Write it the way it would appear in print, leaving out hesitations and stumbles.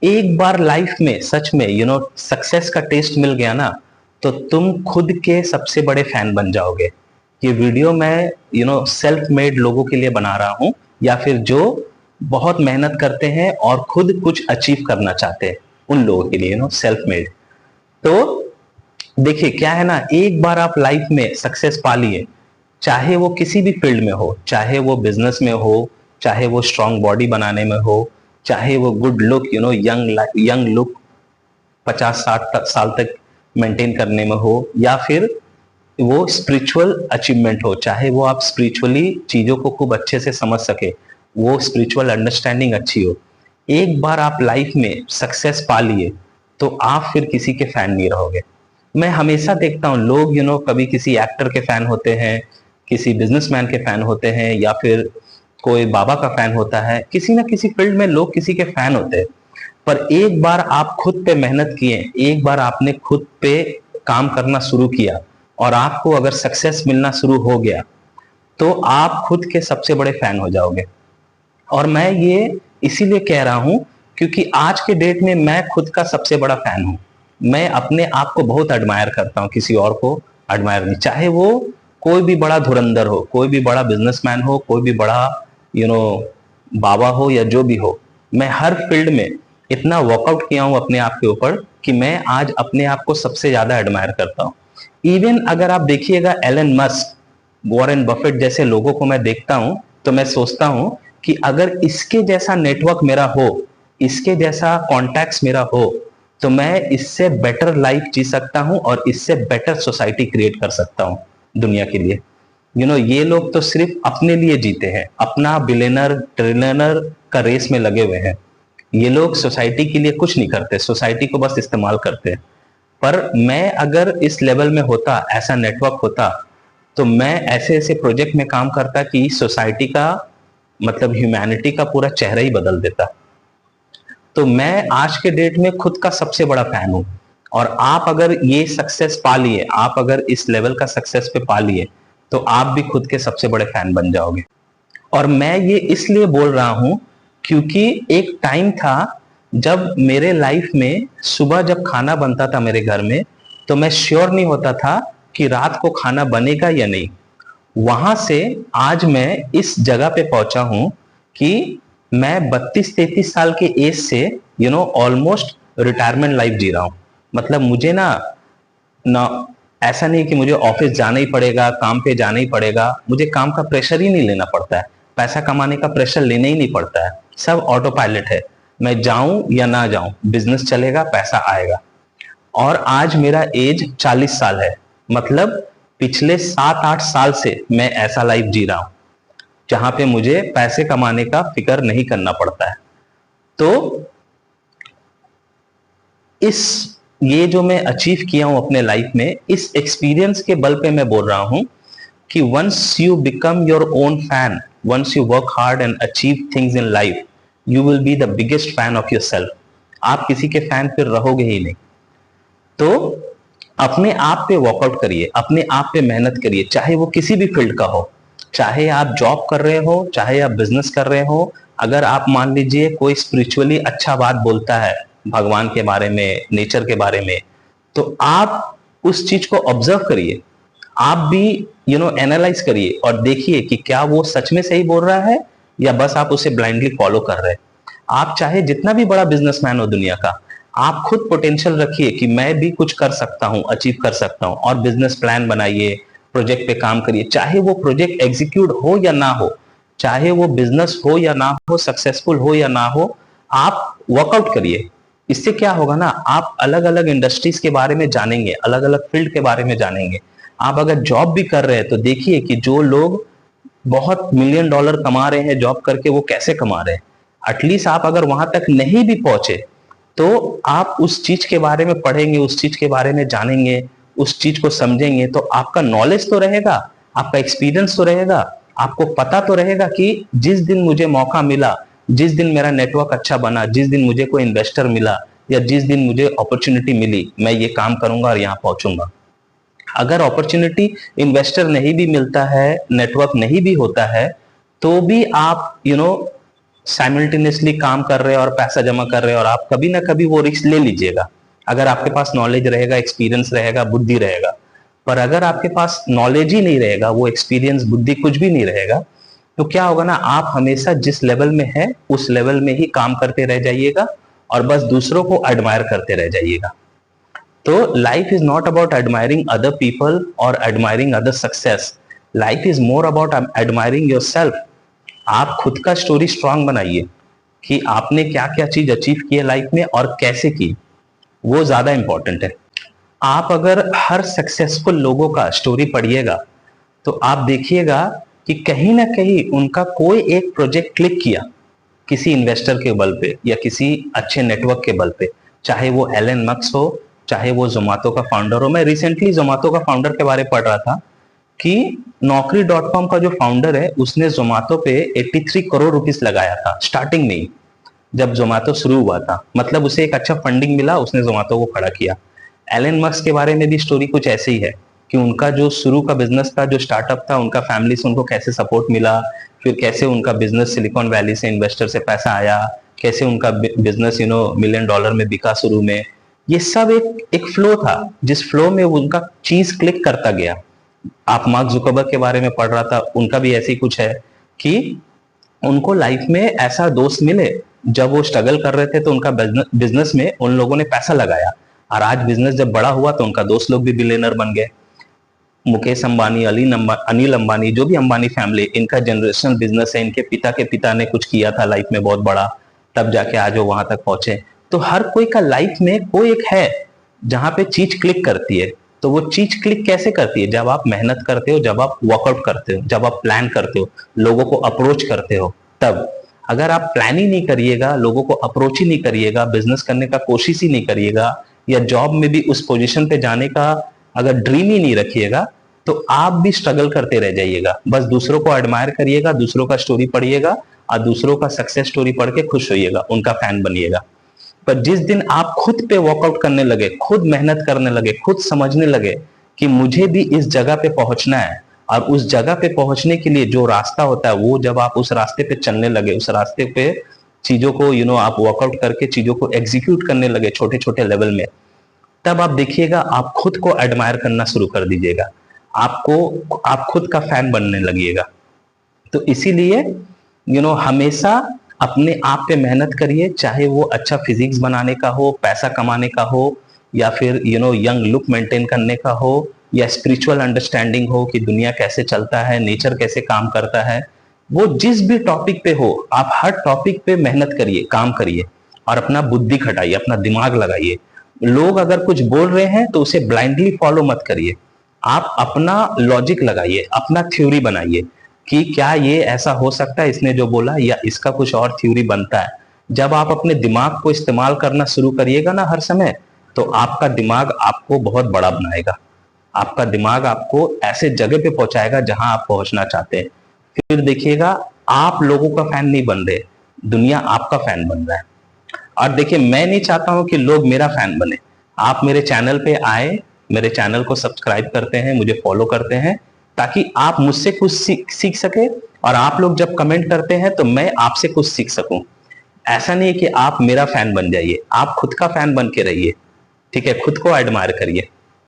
एक बार लाइफ में सच में सक्सेस का टेस्ट मिल गया ना, तो तुम खुद के सबसे बड़े फैन बन जाओगे। ये वीडियो मैं सेल्फ मेड लोगों के लिए बना रहा हूं, या फिर जो बहुत मेहनत करते हैं और खुद कुछ अचीव करना चाहते हैं, उन लोगों के लिए सेल्फ मेड। तो देखिए क्या है ना, एक बार आप लाइफ में सक्सेस पा लिए, चाहे वो किसी भी फील्ड में हो, चाहे वो बिजनेस में हो, चाहे वो स्ट्रांग बॉडी बनाने में हो, चाहे वो गुड लुक यंग लुक 50-60 साल तक मेंटेन करने में हो, या फिर वो स्पिरिचुअल अचीवमेंट हो, चाहे वो आप स्पिरिचुअली चीजों को खूब अच्छे से समझ सके, वो स्पिरिचुअल अंडरस्टैंडिंग अच्छी हो। एक बार आप लाइफ में सक्सेस पा लिए तो आप फिर किसी के फैन नहीं रहोगे। मैं हमेशा देखता हूँ लोग कभी किसी एक्टर के फैन होते हैं, किसी बिजनेसमैन के फैन होते हैं, या फिर कोई बाबा का फैन होता है, किसी ना किसी फील्ड में लोग किसी के फैन होते हैं। पर एक बार आप खुद पे मेहनत किए, एक बार आपने खुद पे काम करना शुरू किया और आपको अगर सक्सेस मिलना शुरू हो गया, तो आप खुद के सबसे बड़े फैन हो जाओगे। और मैं ये इसीलिए कह रहा हूं क्योंकि आज के डेट में मैं खुद का सबसे बड़ा फैन हूं। मैं अपने आप को बहुत एडमायर करता हूं, किसी और को एडमायर नहीं। चाहे वो कोई भी बड़ा धुरंधर हो, कोई भी बड़ा बिजनेसमैन हो, कोई भी बड़ा बाबा हो, या जो भी हो, मैं हर फील्ड में इतना वर्कआउट किया हूं अपने आप के ऊपर कि मैं आज अपने आप को सबसे ज्यादा एडमायर करता हूं। इवन अगर आप देखिएगा एलन मस्क, वॉरेन बफेट जैसे लोगों को मैं देखता हूं, तो मैं सोचता हूं कि अगर इसके जैसा नेटवर्क मेरा हो, इसके जैसा कॉन्टैक्ट्स मेरा हो, तो मैं इससे बेटर लाइफ जी सकता हूं और इससे बेटर सोसाइटी क्रिएट कर सकता हूं दुनिया के लिए। ये लोग तो सिर्फ अपने लिए जीते हैं, अपना बिलियनर ट्रिलियनर का रेस में लगे हुए हैं। ये लोग सोसाइटी के लिए कुछ नहीं करते, सोसाइटी को बस इस्तेमाल करते हैं। पर मैं अगर इस लेवल में होता, ऐसा नेटवर्क होता, तो मैं ऐसे ऐसे प्रोजेक्ट में काम करता कि सोसाइटी का मतलब ह्यूमैनिटी का पूरा चेहरा ही बदल देता। तो मैं आज के डेट में खुद का सबसे बड़ा फैन हूं। और आप अगर ये सक्सेस पा लिए, आप अगर इस लेवल का सक्सेस पे पा लिए, तो आप भी खुद के सबसे बड़े फैन बन जाओगे। और मैं ये इसलिए बोल रहा हूं क्योंकि एक टाइम था जब मेरे लाइफ में सुबह जब खाना बनता था मेरे घर में, तो मैं श्योर नहीं होता था कि रात को खाना बनेगा या नहीं। वहां से आज मैं इस जगह पे पहुंचा हूं कि मैं 32-33 साल के एज से ऑलमोस्ट रिटायरमेंट लाइफ जी रहा हूं। मतलब मुझे ना ऐसा नहीं कि मुझे ऑफिस जाना ही पड़ेगा, काम पे जाना ही पड़ेगा, मुझे काम का प्रेशर ही नहीं लेना पड़ता है, पैसा कमाने का प्रेशर लेना ही नहीं पड़ता है, सब ऑटो पायलट है। मैं जाऊं या ना जाऊं, बिजनेस चलेगा, पैसा आएगा। और आज मेरा एज 40 साल है, मतलब पिछले 7-8 साल से मैं ऐसा लाइफ जी रहा हूं जहां पे मुझे पैसे कमाने का फिक्र नहीं करना पड़ता है। तो ये जो मैं अचीव किया हूं अपने लाइफ में, इस एक्सपीरियंस के बल पे मैं बोल रहा हूं कि once you become your own fan, once you work hard and achieve things in life, you will be the biggest fan of your self. आप किसी के फैन फिर रहोगे ही नहीं। तो अपने आप पे वर्कआउट करिए, अपने आप पे मेहनत करिए, चाहे वो किसी भी फील्ड का हो, चाहे आप जॉब कर रहे हो, चाहे आप बिजनेस कर रहे हो। अगर आप मान लीजिए कोई स्पिरिचुअली अच्छा बात बोलता है भगवान के बारे में, नेचर के बारे में, तो आप उस चीज को ऑब्जर्व करिए, आप भी एनालाइज करिए और देखिए कि क्या वो सच में सही बोल रहा है या बस आप उसे ब्लाइंडली फॉलो कर रहे हैं। आप चाहे जितना भी बड़ा बिजनेसमैन हो दुनिया का, आप खुद पोटेंशियल रखिए कि मैं भी कुछ कर सकता हूं, अचीव कर सकता हूं, और बिजनेस प्लान बनाइए, प्रोजेक्ट पे काम करिए, चाहे वो प्रोजेक्ट एग्जीक्यूट हो या ना हो, चाहे वो बिजनेस हो या ना हो, सक्सेसफुल हो या ना हो, आप वर्कआउट करिए। इससे क्या होगा ना, आप अलग अलग इंडस्ट्रीज के बारे में जानेंगे, अलग अलग फील्ड के बारे में जानेंगे। आप अगर जॉब भी कर रहे हैं तो देखिए कि जो लोग बहुत मिलियन डॉलर कमा रहे हैं जॉब करके, वो कैसे कमा रहे हैं। एटलीस्ट आप अगर वहां तक नहीं भी पहुंचे, तो आप उस चीज के बारे में पढ़ेंगे, उस चीज के बारे में जानेंगे, उस चीज को समझेंगे, तो आपका नॉलेज तो रहेगा, आपका एक्सपीरियंस तो रहेगा, आपको पता तो रहेगा कि जिस दिन मुझे मौका मिला, जिस दिन मेरा नेटवर्क अच्छा बना, जिस दिन मुझे कोई इन्वेस्टर मिला, या जिस दिन मुझे अपॉर्चुनिटी मिली, मैं ये काम करूंगा और यहां पहुंचूंगा। अगर अपॉर्चुनिटी, इन्वेस्टर नहीं भी मिलता है, नेटवर्क नहीं भी होता है, तो भी आप साइमल्टेनियसली काम कर रहे हैं और पैसा जमा कर रहे हैं, और आप कभी ना कभी वो रिस्क ले लीजिएगा अगर आपके पास नॉलेज रहेगा, एक्सपीरियंस रहेगा, बुद्धि रहेगा। पर अगर आपके पास नॉलेज ही नहीं रहेगा, वो एक्सपीरियंस, बुद्धि कुछ भी नहीं रहेगा, तो क्या होगा ना, आप हमेशा जिस लेवल में है उस लेवल में ही काम करते रह जाइएगा और बस दूसरों को एडमायर करते रह जाइएगा। तो life is not about admiring other people और admiring other success, life is more about admiring yourself. आप खुद का स्टोरी स्ट्रांग बनाइए कि आपने क्या क्या चीज अचीव की है लाइफ में और कैसे की, वो ज्यादा इंपॉर्टेंट है। आप अगर हर सक्सेसफुल लोगों का स्टोरी पढ़िएगा तो आप देखिएगा कि कहीं ना कहीं उनका कोई एक प्रोजेक्ट क्लिक किया किसी इन्वेस्टर के बल पे या किसी अच्छे नेटवर्क के बल पे, चाहे वो एलन मस्क हो, चाहे वो जोमेटो का फाउंडर हो। मैं रिसेंटली जोमेटो का फाउंडर के बारे में पढ़ रहा था कि Naukri.com का जो फाउंडर है उसने जोमेटो पे 83 करोड़ रुपीस लगाया था स्टार्टिंग में ही, जब जोमेटो शुरू हुआ था। मतलब उसे एक अच्छा फंडिंग मिला, उसने जोमेटो को खड़ा किया। एलन मस्क के बारे में भी स्टोरी कुछ ऐसे ही है कि उनका जो शुरू का बिजनेस था, जो स्टार्टअप था, उनका फैमिली से उनको कैसे सपोर्ट मिला, फिर कैसे उनका बिजनेस सिलिकॉन वैली से इन्वेस्टर से पैसा आया, कैसे उनका बिजनेस $1 मिलियन में बिका शुरू में। ये सब एक फ्लो था, जिस फ्लो में उनका चीज क्लिक करता गया। आप मार्क जुकरबर्ग के बारे में पढ़ रहा था, उनका भी ऐसी कुछ है कि उनको लाइफ में ऐसा दोस्त मिले, जब वो स्ट्रगल कर रहे थे तो उनका बिजनेस में उन लोगों ने पैसा लगाया, और आज बिजनेस जब बड़ा हुआ तो उनका दोस्त लोग भी बिलियनर बन गए। मुकेश अंबानी, अनिल अंबानी, जो भी अंबानी फैमिली, इनका जनरेशनल बिजनेस है, इनके पिता के पिता ने कुछ किया था लाइफ में बहुत बड़ा, तब जाके आज वो वहां तक पहुंचे। तो हर कोई का लाइफ में कोई एक है जहां पे चीज क्लिक करती है। तो वो चीज क्लिक कैसे करती है? जब आप मेहनत करते हो, जब आप वर्कआउट करते हो, जब आप प्लान करते हो, लोगों को अप्रोच करते हो, तब। अगर आप प्लान ही नहीं करिएगा, लोगों को अप्रोच ही नहीं करिएगा, बिजनेस करने का कोशिश ही नहीं करिएगा, या जॉब में भी उस पोजीशन पे जाने का अगर ड्रीम ही नहीं रखिएगा, तो आप भी स्ट्रगल करते रह जाइएगा। बस दूसरों को एडमायर करिएगा, दूसरों का स्टोरी पढ़िएगा और दूसरों का सक्सेस स्टोरी पढ़ के खुश होइएगा, उनका फैन बनिएगा। पर जिस दिन आप खुद पे वर्कआउट करने लगे, खुद मेहनत करने लगे, खुद समझने लगे कि मुझे भी इस जगह पे पहुंचना है, और उस जगह पे पहुंचने के लिए जो रास्ता होता है, वो जब आप उस रास्ते पे चलने लगे, उस रास्ते पे चीजों को आप वर्कआउट करके चीजों को एग्जीक्यूट करने लगे छोटे छोटे लेवल में, तब आप देखिएगा आप खुद को एडमायर करना शुरू कर दीजिएगा, आप खुद का फैन बनने लगिएगा। तो इसीलिए हमेशा अपने आप पे मेहनत करिए, चाहे वो अच्छा फिजिक्स बनाने का हो, पैसा कमाने का हो, या फिर यंग लुक मेंटेन करने का हो, या स्पिरिचुअल अंडरस्टैंडिंग हो कि दुनिया कैसे चलता है, नेचर कैसे काम करता है। वो जिस भी टॉपिक पे हो, आप हर टॉपिक पे मेहनत करिए, काम करिए, और अपना बुद्धि खटाइए, अपना दिमाग लगाइए। लोग अगर कुछ बोल रहे हैं तो उसे ब्लाइंडली फॉलो मत करिए, आप अपना लॉजिक लगाइए, अपना थ्योरी बनाइए कि क्या ये ऐसा हो सकता है, इसने जो बोला, या इसका कुछ और थ्योरी बनता है। जब आप अपने दिमाग को इस्तेमाल करना शुरू करिएगा ना हर समय, तो आपका दिमाग आपको बहुत बड़ा बनाएगा, आपका दिमाग आपको ऐसे जगह पे पहुंचाएगा जहां आप पहुंचना चाहते हैं। फिर देखिएगा आप लोगों का फैन नहीं बन रहे, दुनिया आपका फैन बन रहा है। और देखिए, मैं नहीं चाहता हूं कि लोग मेरा फैन बने। आप मेरे चैनल पे आए, मेरे चैनल को सब्सक्राइब करते हैं, मुझे फॉलो करते हैं, ताकि आप मुझसे कुछ सीख सके, और आप लोग जब कमेंट करते हैं तो मैं आपसे कुछ सीख सकूं। ऐसा नहीं है कि आप मेरा फैन बन जाइए, आप खुद का फैन बन के रहिए, ठीक है? खुद को एडमायर करिए।